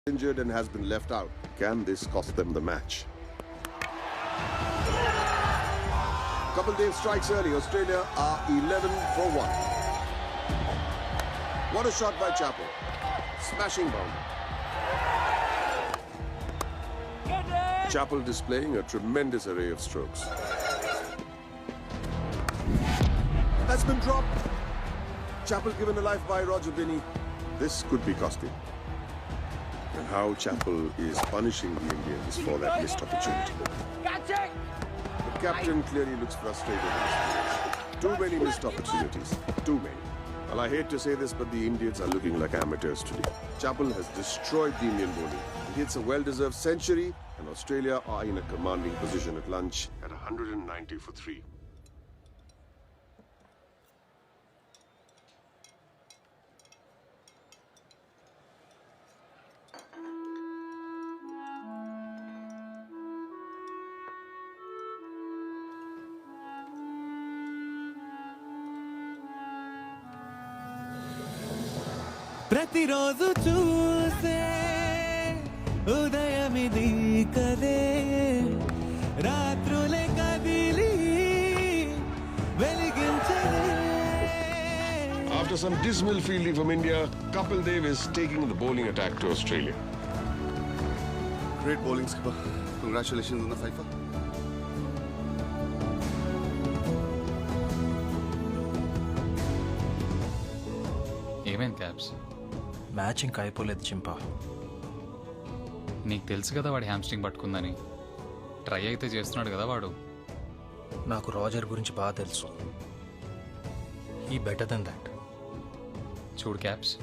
injured and has been left out. Can this cost them the match? Kapil Dev strikes early. Australia are 11 for 1. What a shot by Chappell. Smashing boundary. Chappell displaying a tremendous array of strokes. That's been dropped. Chappell given a life by Roger Binney. This could be costly. And how Chappell is punishing the Indians for that missed opportunity. The captain clearly looks frustrated in this match. Too many missed opportunities. Too many. Well, I hate to say this, but the Indians are looking like amateurs today. Chappell has destroyed the Indian bowling. He hits a well-deserved century, and Australia are in a commanding position at lunch at 190 for 3. ప్రతిరోజు చూసే ఉదయమిది కదే రాత్రులే కదిలి వెలిగించలే. After some dismal fielding from India, Kapil Dev is taking the bowling attack to Australia. Great bowling, skipper. Congratulations on the FIFA. ఏమైంది cabs? Match ఇంకా అయిపోలేదు చింపా. నీకు తెలుసు కదా వాడి హ్యామ్స్ట్రింగ్ పట్టుకుందని. ట్రై అయితే చేస్తున్నాడు కదా వాడు. నాకు రాజర్ గురించి బాగా తెలుసు. He better than that. చూడు cabs,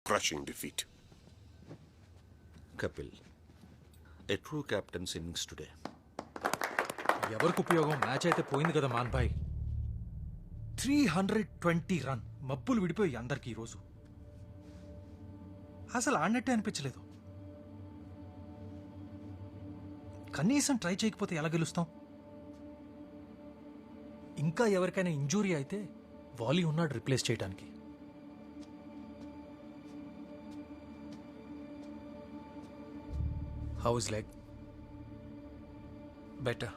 Crushing defeat. Kapil, a true captain's innings today. ఎవరికి ఉపయోగం? మ్యాచ్ అయితే పోయింది కదా మాన్ భాయ్. 320 రన్ మబ్బులు విడిపోయి అందరికి ఈరోజు. అసలు ఆడినట్టే అనిపించలేదు. కనీసం ట్రై చేయకపోతే ఎలా గెలుస్తాం? ఇంకా ఎవరికైనా ఇంజూరీ అయితే వాలీ ఉన్నాడు రిప్లేస్ చేయడానికి. How is leg? Better.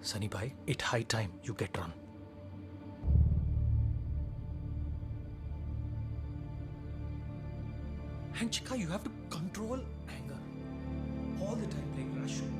Sunny bhai, it high time you get run. And Chika, you have to control anger. All the time playing Russian.